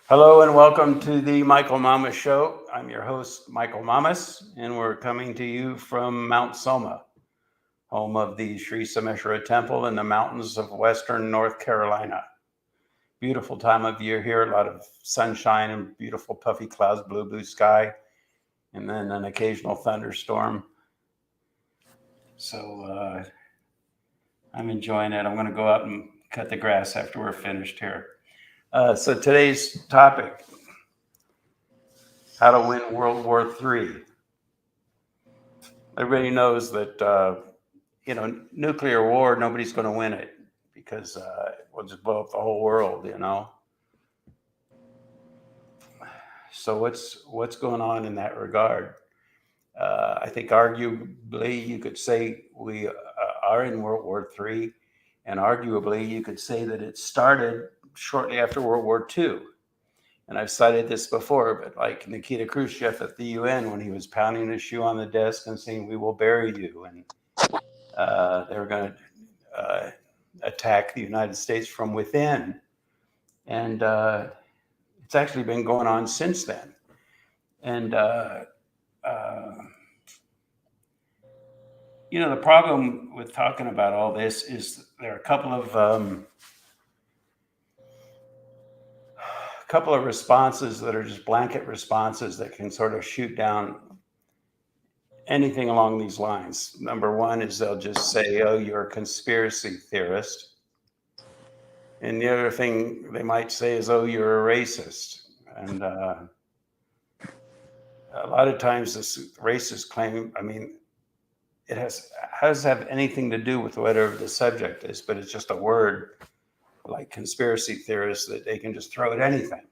Hello and welcome to the Michael Mamas Show. I'm your host, Michael Mamas, and we're coming to you from Mount Soma, home of the Sri Someshwara Temple in the mountains of western North Carolina. Beautiful time of year here, a lot of sunshine and beautiful puffy clouds, blue sky, and then an occasional thunderstorm. So I'm enjoying it. I'm going to go out and cut the grass after we're finished here. So today's topic, how to win World War III. Everybody knows that, nuclear war, nobody's going to win it because we'll just blow up the whole world. So what's going on in that regard? I think arguably you could say we are in World War III, and arguably you could say that it started shortly after World War II. And I've cited this before, but like Nikita Khrushchev at the UN, when he was pounding his shoe on the desk and saying, "We will bury you," and they were going to attack the United States from within. And it's actually been going on since then. And, the problem with talking about all this is there are a couple of responses that are just blanket responses that can sort of shoot down anything along these lines. Number one is they'll just say, "Oh, you're a conspiracy theorist." And the other thing they might say is, "Oh, you're a racist." And a lot of times this racist claim, it has to have anything to do with whatever the subject is, but it's just a word like conspiracy theorists that they can just throw at anything.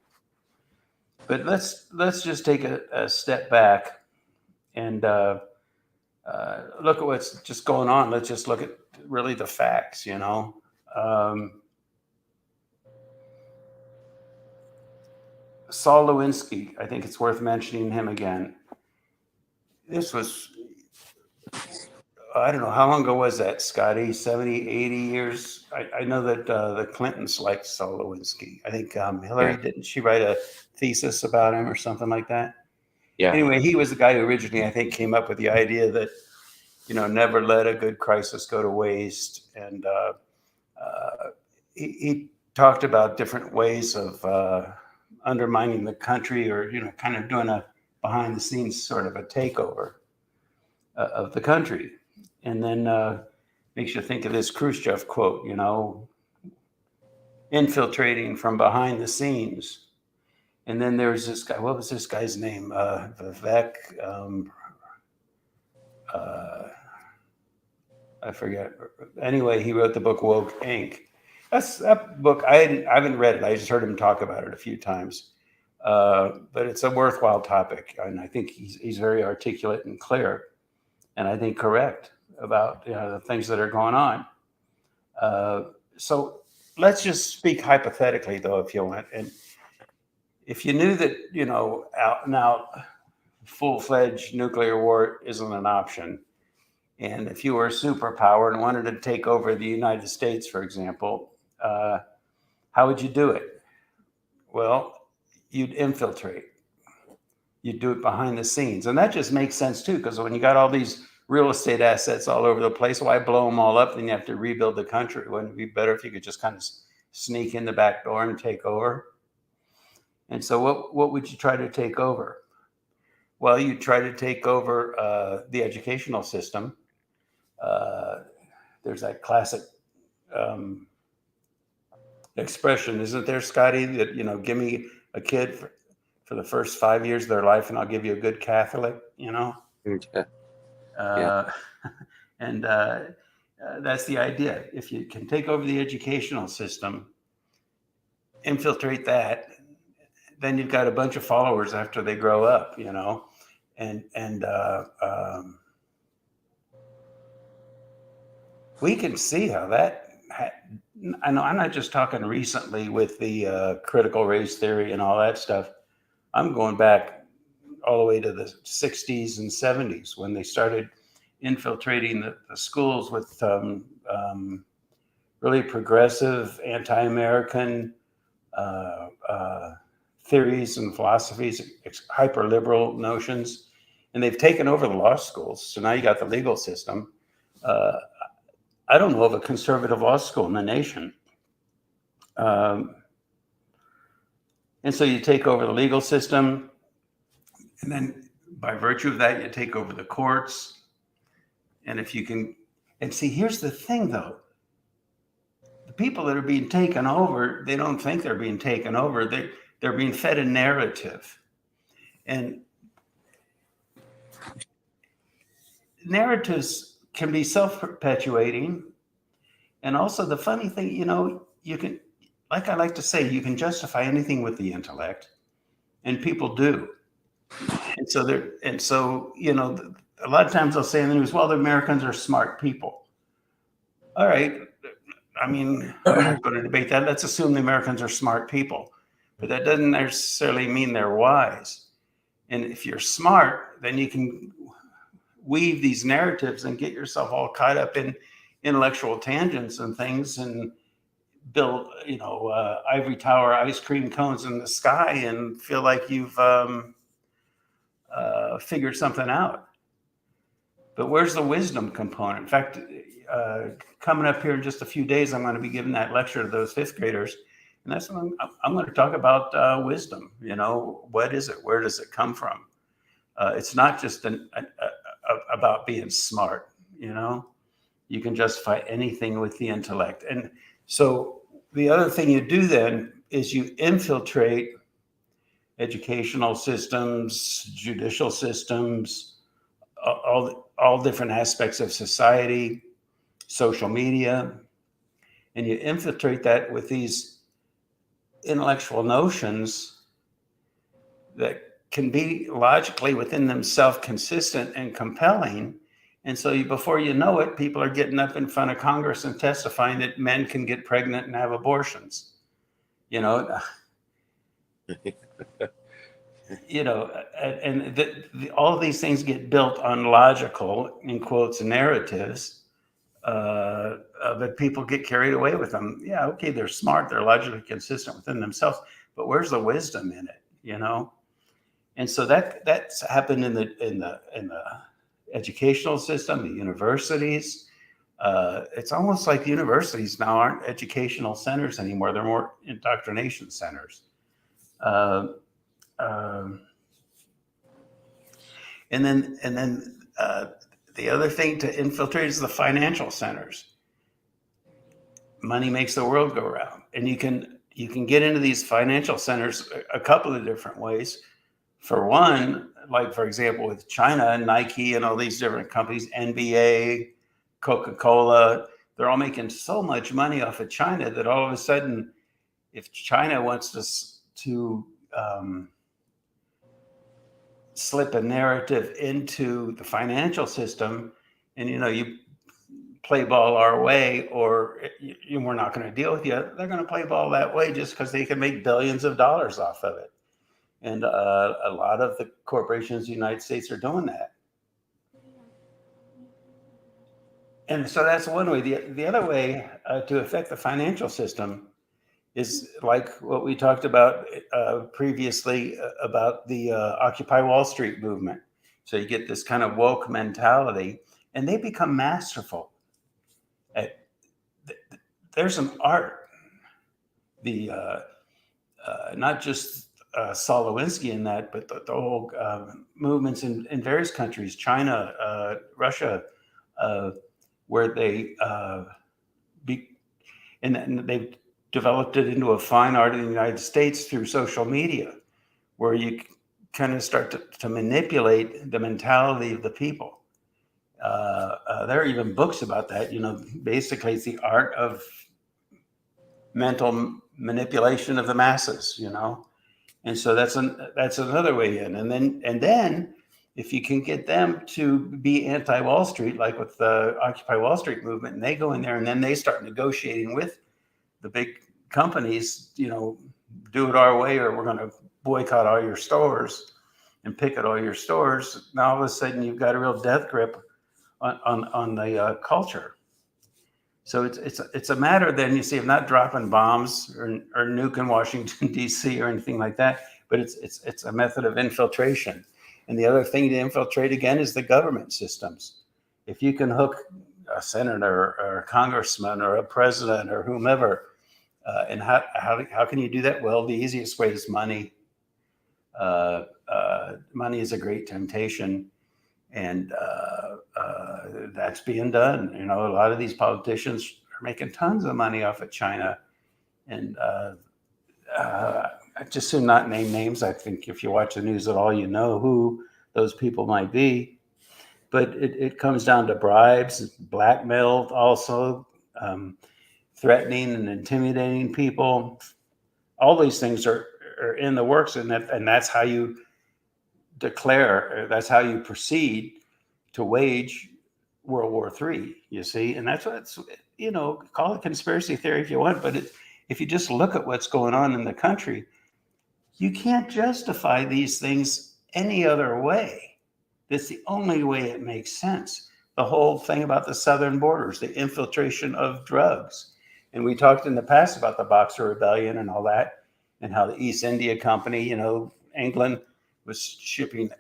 But let's just take a step back and look at what's just going on. Let's just look at really the facts, Saul Lewinsky, I think it's worth mentioning him again. This was, I don't know, how long ago was that, Scotty? 70, 80 years? I know that the Clintons liked Saul Lewinsky. I think Hillary, didn't she write a thesis about him or something like that? Yeah. Anyway, he was the guy who originally, I think, came up with the idea that, never let a good crisis go to waste. And he talked about different ways of undermining the country or, kind of doing a behind the scenes sort of a takeover of the country. And then makes you think of this Khrushchev quote, infiltrating from behind the scenes. And then there was this guy, what was this guy's name? Vivek, I forget. Anyway, he wrote the book Woke Inc. That book, I haven't read it. I just heard him talk about it a few times. But it's a worthwhile topic. And I think he's very articulate and clear. And I think correct about the things that are going on. So let's just speak hypothetically, though, if you want. And if you knew that, out and out full-fledged nuclear war isn't an option, and if you were a superpower and wanted to take over the United States, for example, how would you do it? Well, you'd infiltrate. You'd do it behind the scenes. And that just makes sense, too, because when you got all these real estate assets all over the place, why blow them all up? Then you have to rebuild the country. Wouldn't it be better if you could just kind of sneak in the back door and take over? And so what would you try to take over? Well, you try to take over the educational system. There's that classic expression, isn't there, Scotty, that, give me a kid for the first 5 years of their life and I'll give you a good Catholic, Yeah. And that's the idea. If you can take over the educational system, infiltrate that, then you've got a bunch of followers after they grow up, and we can see how that. I know I'm not just talking recently with the critical race theory and all that stuff. I'm going back all the way to the 60s and 70s when they started infiltrating the schools with really progressive, anti-American theories and philosophies, hyper liberal notions, and they've taken over the law schools. So now you got the legal system. I don't know of a conservative law school in the nation. And so you take over the legal system, and then by virtue of that, you take over the courts. And if you can, and see, here's the thing though, the people that are being taken over, they don't think they're being taken over. They're being fed a narrative. And narratives can be self-perpetuating. And also the funny thing, you can, like I like to say, you can justify anything with the intellect, and people do. And so a lot of times they'll say in the news, well, the Americans are smart people. All right. I mean, I'm not going to debate that. Let's assume the Americans are smart people, but that doesn't necessarily mean they're wise. And if you're smart, then you can weave these narratives and get yourself all caught up in intellectual tangents and things, and build, ivory tower ice cream cones in the sky and feel like you've figured something out. But where's the wisdom component? In fact, coming up here in just a few days, I'm going to be giving that lecture to those fifth graders. And that's what I'm going to talk about wisdom. What is it? Where does it come from? It's not just about being smart. You can justify anything with the intellect. And so the other thing you do then is you infiltrate educational systems, judicial systems, all different aspects of society, social media, and you infiltrate that with these intellectual notions that can be logically within themselves consistent and compelling. And so before you know it, people are getting up in front of Congress and testifying that men can get pregnant and have abortions. All of these things get built on logical, in quotes, narratives, but people get carried away with them. Yeah, okay, they're smart, they're logically consistent within themselves, but where's the wisdom in it? And so that's happened in the educational system, the universities. It's almost like universities now aren't educational centers anymore; they're more indoctrination centers. And then the other thing to infiltrate is the financial centers. Money makes the world go round, and you can get into these financial centers a couple of different ways. For one, like for example, with China and Nike and all these different companies, NBA, Coca-Cola, they're all making so much money off of China that all of a sudden, if China wants to slip a narrative into the financial system, and you play ball our way, or we're not going to deal with you, they're going to play ball that way just because they can make billions of dollars off of it. And a lot of the corporations in the United States are doing that. And so that's one way. The other way to affect the financial system is like what we talked about previously about the Occupy Wall Street movement. So you get this kind of woke mentality, and they become masterful. There's an art. Not just Saul Alinsky in that, but the whole movements in various countries, China, Russia, where they and they've developed it into a fine art in the United States through social media, where you kind of start to manipulate the mentality of the people. There are even books about that. Basically, it's the art of mental manipulation of the masses. And so that's another way in. And then if you can get them to be anti-Wall Street, like with the Occupy Wall Street movement, and they go in there and then they start negotiating with the big companies, do it our way or we're going to boycott all your stores and picket all your stores. Now all of a sudden you've got a real death grip on the culture. So it's a matter then, you see, of not dropping bombs or nuking Washington, D.C. or anything like that, but it's a method of infiltration. And the other thing to infiltrate again is the government systems. If you can hook a senator or a congressman or a president or whomever, and how can you do that? Well, the easiest way is money. Money is a great temptation, and that's being done. You know, a lot of these politicians are making tons of money off of China, and I just soon not name names. I think if you watch the news at all, you know who those people might be. But it comes down to bribes, blackmail, also threatening and intimidating people. All these things are in the works, and that's how you declare. That's how you proceed to wage World War III. You see, and that's what it's. You know, call it conspiracy theory if you want, but if you just look at what's going on in the country, you can't justify these things any other way. That's the only way it makes sense. The whole thing about the southern borders, the infiltration of drugs. And we talked in the past about the Boxer Rebellion and all that, and how the East India Company, you know, England was shipping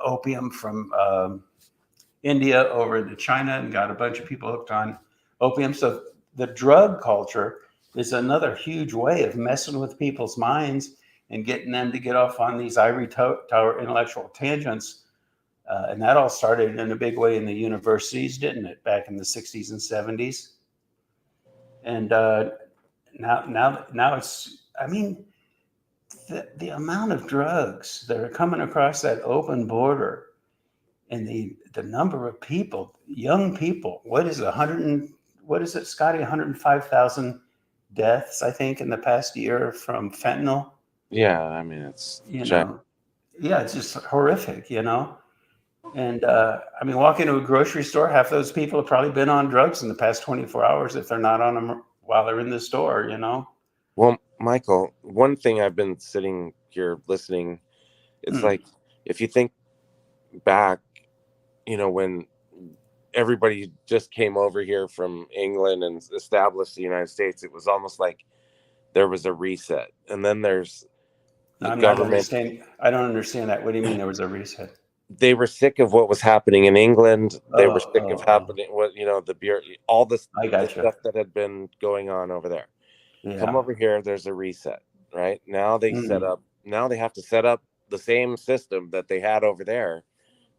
opium from India over to China and got a bunch of people hooked on opium. So the drug culture is another huge way of messing with people's minds and getting them to get off on these ivory tower intellectual tangents. And that all started in a big way in the universities, didn't it? Back in the 60s and 70s. And now it's, I mean, the amount of drugs that are coming across that open border and the number of people, young people, what is it, Scotty? 105,000 deaths, I think, in the past year from fentanyl. Yeah, I mean, it's it's just horrific, you know. And I mean, walk into a grocery store, half those people have probably been on drugs in the past 24 hours if they're not on them while they're in the store, you know. Well, Michael, one thing I've been sitting here listening, it's like, if you think back, you know, when everybody just came over here from England and established the United States, it was almost like there was a reset. And then there's the government. I don't understand that. What do you mean there was a reset? They were sick of what was happening in England. They were sick of happening, you know, the beer, all this the stuff that had been going on over there. Yeah. Come over here, there's a reset, right? Now they now they have to set up the same system that they had over there,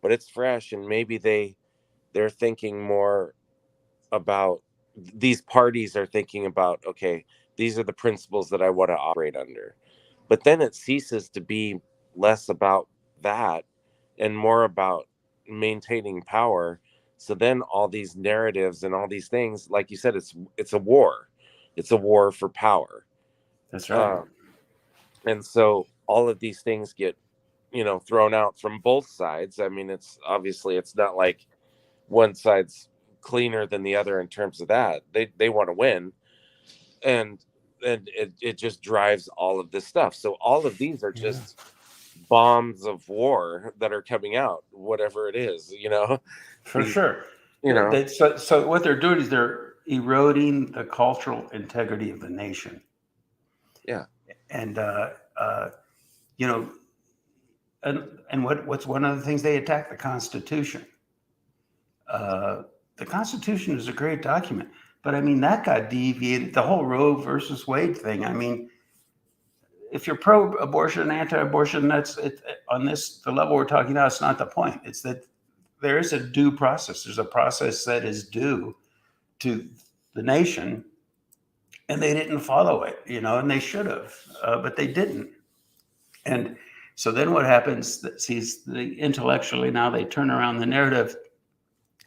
but it's fresh, and maybe they're thinking more about, these parties are thinking about, okay, these are the principles that I want to operate under. But then it ceases to be less about that and more about maintaining power. So then all these narratives and all these things, like you said, it's a war. It's a war for power. That's right. And so all of these things get, you know, thrown out from both sides. I mean, it's not like one side's cleaner than the other in terms of that. They want to win. And it just drives all of this stuff. So all of these are just bombs of war that are coming out, whatever it is, you know. For sure. You know. So what they're doing is they're eroding the cultural integrity of the nation. Yeah. And you know, and what's one of the things they attack? The Constitution. The Constitution is a great document, but I mean, that got deviated. The whole Roe versus Wade thing. I mean, if you're pro-abortion, anti-abortion, that's it, on the level we're talking now. It's not the point. It's that there is a due process. There's a process that is due to the nation, and they didn't follow it, you know, and they should have, but they didn't. And so then what happens? Intellectually now they turn around the narrative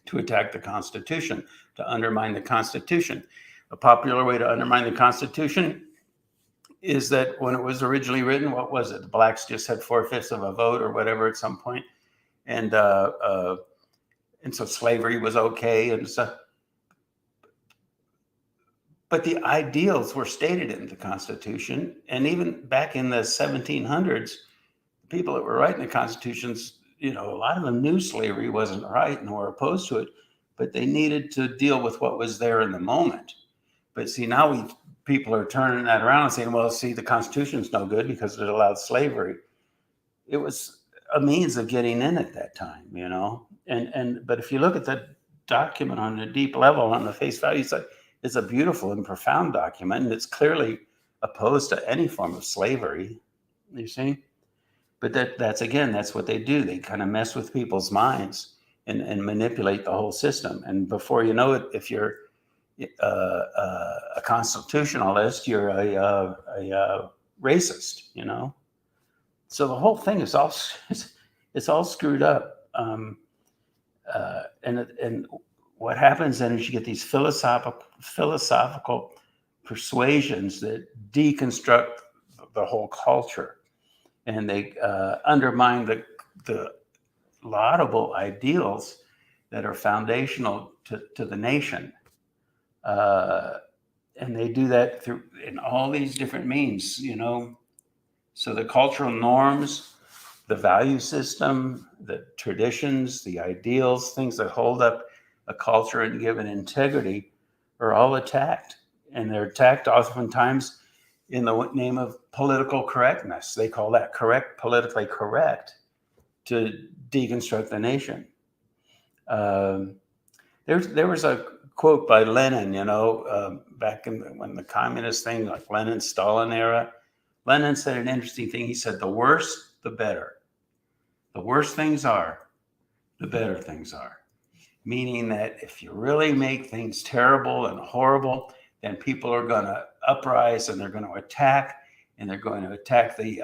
to attack the Constitution, to undermine the Constitution. A popular way to undermine the Constitution is that when it was originally written, what was it? The blacks just had 4/5 of a vote or whatever at some point. And so slavery was okay. And so, but the ideals were stated in the Constitution. And even back in the 1700s, the people that were writing the Constitutions, you know, a lot of them knew slavery wasn't right and were opposed to it, but they needed to deal with what was there in the moment. But see, now people are turning that around and saying, well, see, the Constitution's no good because it allowed slavery. it was a means of getting in at that time, but if you look at the document on a deep level, on the face value side, it's a beautiful and profound document, and it's clearly opposed to any form of slavery, you see. But that's what they do. They kind of mess with people's minds and manipulate the whole system. And before you know it, if you're a constitutionalist, you're a racist, So the whole thing is it's all screwed up. And what happens then is you get these philosophical persuasions that deconstruct the whole culture, and they undermine the laudable ideals that are foundational to the nation. And they do that in all these different means, So the cultural norms, the value system, the traditions, the ideals, things that hold up a culture and give it integrity are all attacked. And they're attacked oftentimes in the name of political correctness. They call that politically correct, to deconstruct the nation. There was a quote by Lenin, back when the communist thing, like Lenin, Stalin era. Lenin said an interesting thing. He said, the worse, the better. The worse things are, the better things are. Meaning that if you really make things terrible and horrible, then people are going to uprise and they're going to attack, and they're going to attack the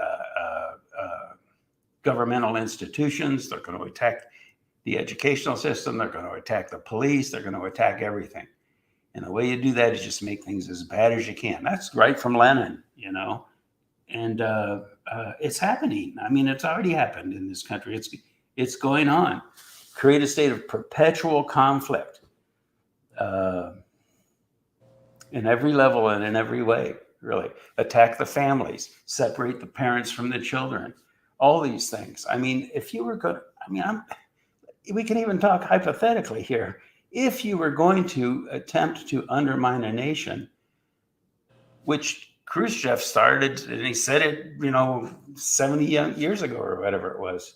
governmental institutions. They're going to attack the educational system. They're going to attack the police. They're going to attack everything. And the way you do that is just make things as bad as you can. That's right from Lenin, And it's happening. I mean, it's already happened in this country. It's going on. Create a state of perpetual conflict in every level and in every way, really. Attack the families, separate the parents from the children, all these things. I mean, if you were going to, we can even talk hypothetically here. If you were going to attempt to undermine a nation, which Khrushchev started, and he said it, 70 years ago or whatever it was.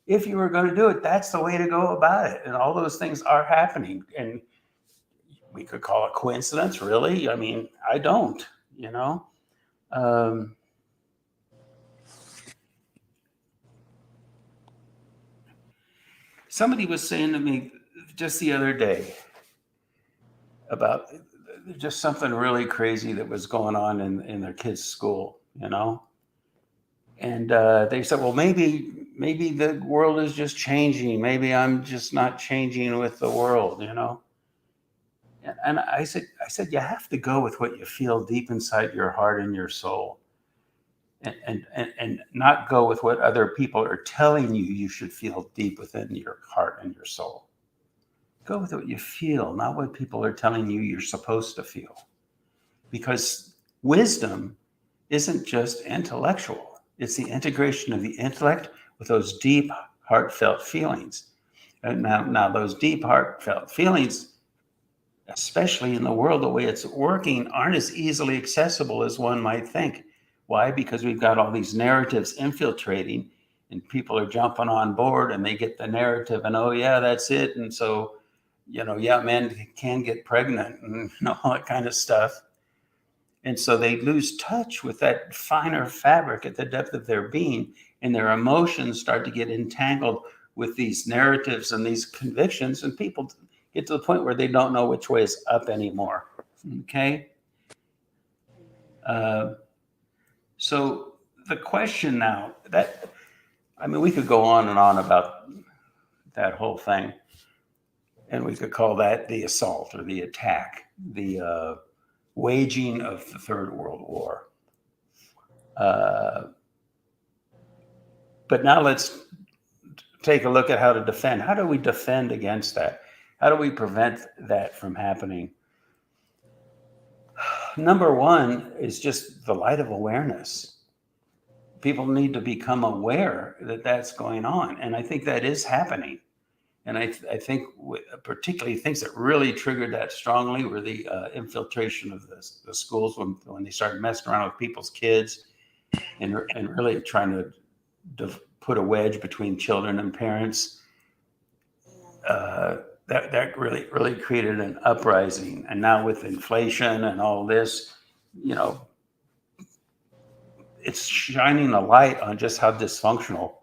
If you were going to do it, that's the way to go about it. And all those things are happening. And we could call it coincidence, really. I mean, I don't, Somebody was saying to me just the other day about just something really crazy that was going on in their kids' school, And they said, well, maybe the world is just changing. Maybe I'm just not changing with the world, And I said, you have to go with what you feel deep inside your heart and your soul, and not go with what other people are telling you should feel deep within your heart and your soul. Go with what you feel, not what people are telling you you're supposed to feel. Because wisdom isn't just intellectual. It's the integration of the intellect with those deep, heartfelt feelings. And now those deep, heartfelt feelings, especially in the world, the way it's working, aren't as easily accessible as one might think. Why? Because we've got all these narratives infiltrating, and people are jumping on board, and they get the narrative, and oh yeah, that's it. And so, men can get pregnant and all that kind of stuff. And so they lose touch with that finer fabric at the depth of their being, and their emotions start to get entangled with these narratives and these convictions, and people get to the point where they don't know which way is up anymore. Okay? So the question now, we could go on and on about that whole thing, and we could call that the assault or the attack, the waging of the Third World War. But now let's take a look at how to defend. How do we defend against that? How do we prevent that from happening? Number one is just the light of awareness. People need to become aware that that's going on. And I think that is happening. And I think particularly things that really triggered that strongly were the infiltration of the schools when they started messing around with people's kids and really trying to put a wedge between children and parents. That really created an uprising. And now with inflation and all this, it's shining a light on just how dysfunctional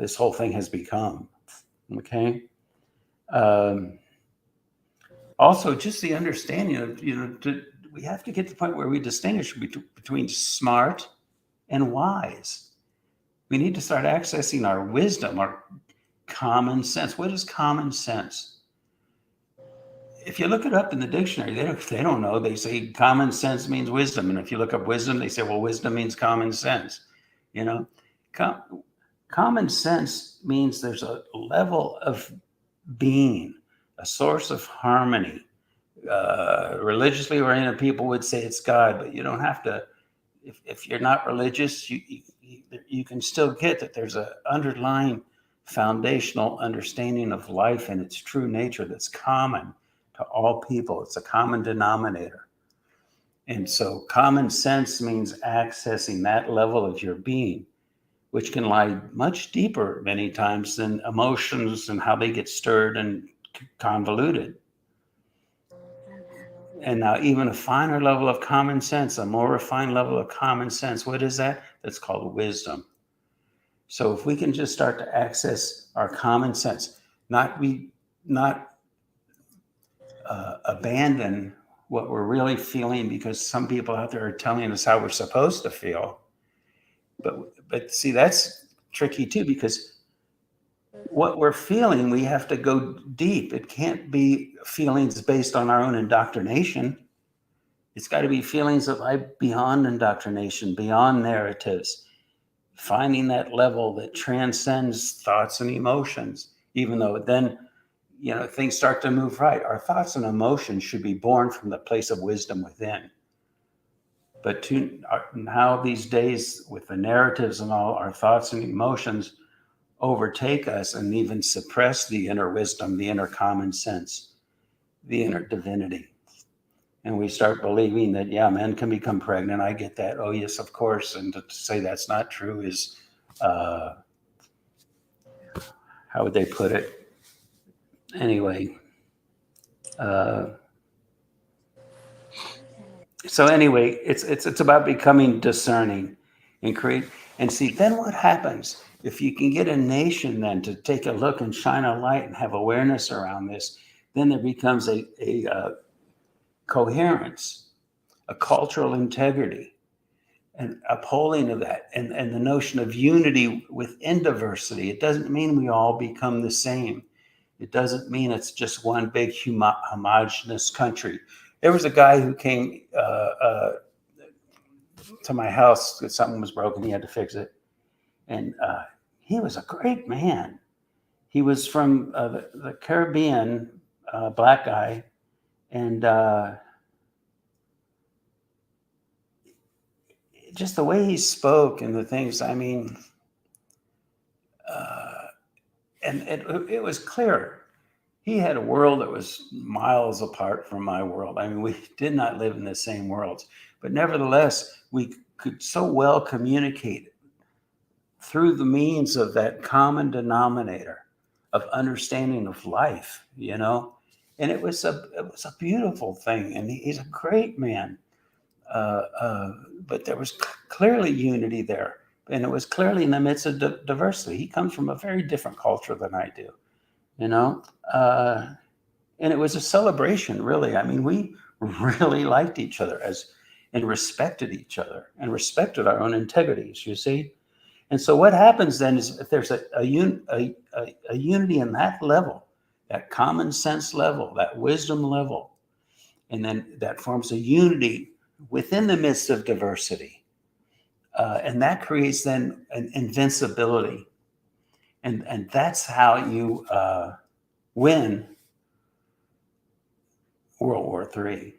this whole thing has become. Okay. Also, just the understanding of, we have to get to the point where we distinguish between smart and wise. We need to start accessing our wisdom, our common sense. What is common sense? If you look it up in the dictionary, they don't know. They say common sense means wisdom. And if you look up wisdom, they say, well, wisdom means common sense. Common sense means there's a level of being, a source of harmony. Religiously oriented people would say it's God, but you don't have to. If you're not religious, you can still get that there's an underlying foundational understanding of life and its true nature that's common to all people. It's a common denominator. And so common sense means accessing that level of your being, which can lie much deeper many times than emotions and how they get stirred and convoluted. And now even a finer level of common sense, a more refined level of common sense, what is that? That's called wisdom. So if we can just start to access our common sense, not abandon what we're really feeling because some people out there are telling us how we're supposed to feel. But see, that's tricky too, because what we're feeling, we have to go deep. It can't be feelings based on our own indoctrination. It's got to be feelings of life beyond indoctrination, beyond narratives, finding that level that transcends thoughts and emotions, even though then, things start to move right. Our thoughts and emotions should be born from the place of wisdom within. But now these days, with the narratives and all, our thoughts and emotions overtake us and even suppress the inner wisdom, the inner common sense, the inner divinity. And we start believing that, men can become pregnant. I get that. Oh, yes, of course. And to say that's not true is, how would they put it? Anyway. So anyway, it's about becoming discerning and create. And see, then what happens? If you can get a nation then to take a look and shine a light and have awareness around this, then there becomes a coherence, a cultural integrity, and upholding of that, and the notion of unity within diversity. It doesn't mean we all become the same. It doesn't mean it's just one big homogenous country. There was a guy who came to my house because something was broken. He had to fix it. And he was a great man. He was from the Caribbean, black guy. And just the way he spoke and the things, I mean, and it was clear. He had a world that was miles apart from my world. I mean, we did not live in the same worlds, but nevertheless, we could so well communicate through the means of that common denominator of understanding of life, and it was a beautiful thing. And he's a great man. But there was clearly unity there, and it was clearly in the midst of diversity. He comes from a very different culture than I do, and it was a celebration, really. I mean, we really liked each other and respected each other and respected our own integrities, you see. And so what happens then is if there's a unity in that level, that common sense level, that wisdom level, and then that forms a unity within the midst of diversity. And that creates then an invincibility. And that's how you win World War III,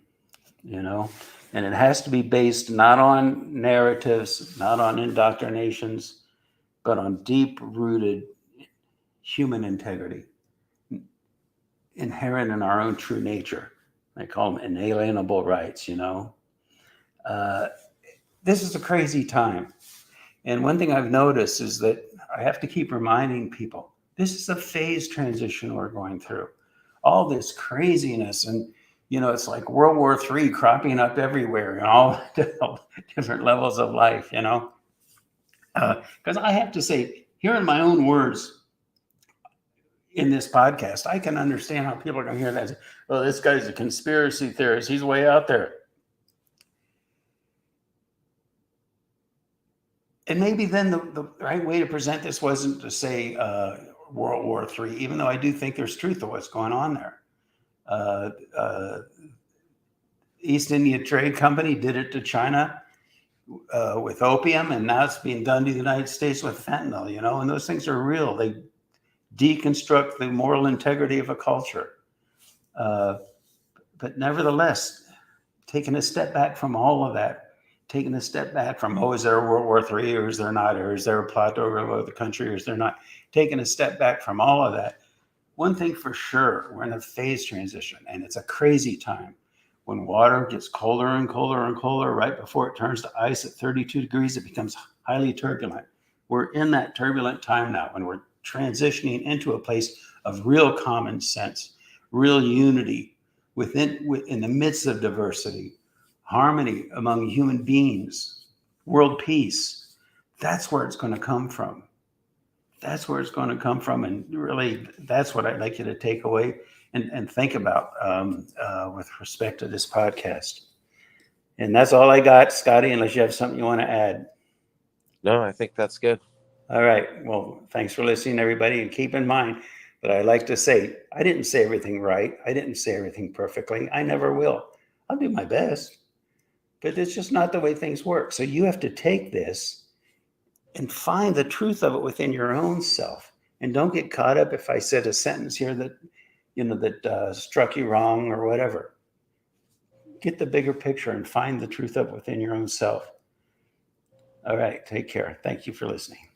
And it has to be based not on narratives, not on indoctrinations, but on deep-rooted human integrity, inherent in our own true nature. They call them inalienable rights, This is a crazy time. And one thing I've noticed is that I have to keep reminding people, this is a phase transition we're going through. All this craziness, and it's like World War III cropping up everywhere and all different levels of life, because I have to say, hearing my own words in this podcast, I can understand how people are going to hear that and say, well, this guy's a conspiracy theorist. He's way out there. And maybe then the right way to present this wasn't to say World War III, even though I do think there's truth to what's going on there. East India Trade Company did it to China with opium, and now it's being done to the United States with fentanyl, and those things are real. They deconstruct the moral integrity of a culture. But nevertheless, taking a step back from all of that, taking a step back from, is there a World War III, or is there not, or is there a plot to overthrow the country, or is there not? Taking a step back from all of that, one thing for sure, we're in a phase transition, and it's a crazy time. When water gets colder and colder and colder, right before it turns to ice at 32 degrees, it becomes highly turbulent. We're in that turbulent time now, and we're transitioning into a place of real common sense, real unity in the midst of diversity, harmony among human beings, world peace. That's where it's going to come from. That's where it's going to come from. And really, that's what I'd like you to take away and think about with respect to this podcast. And that's all I got, Scotty, unless you have something you want to add. No, I think that's good. All right. Well, thanks for listening, everybody. And keep in mind that I like to say, I didn't say everything right. I didn't say everything perfectly. I never will. I'll do my best. But it's just not the way things work. So you have to take this and find the truth of it within your own self. And don't get caught up if I said a sentence here that, that struck you wrong or whatever. Get the bigger picture and find the truth of it within your own self. All right. Take care. Thank you for listening.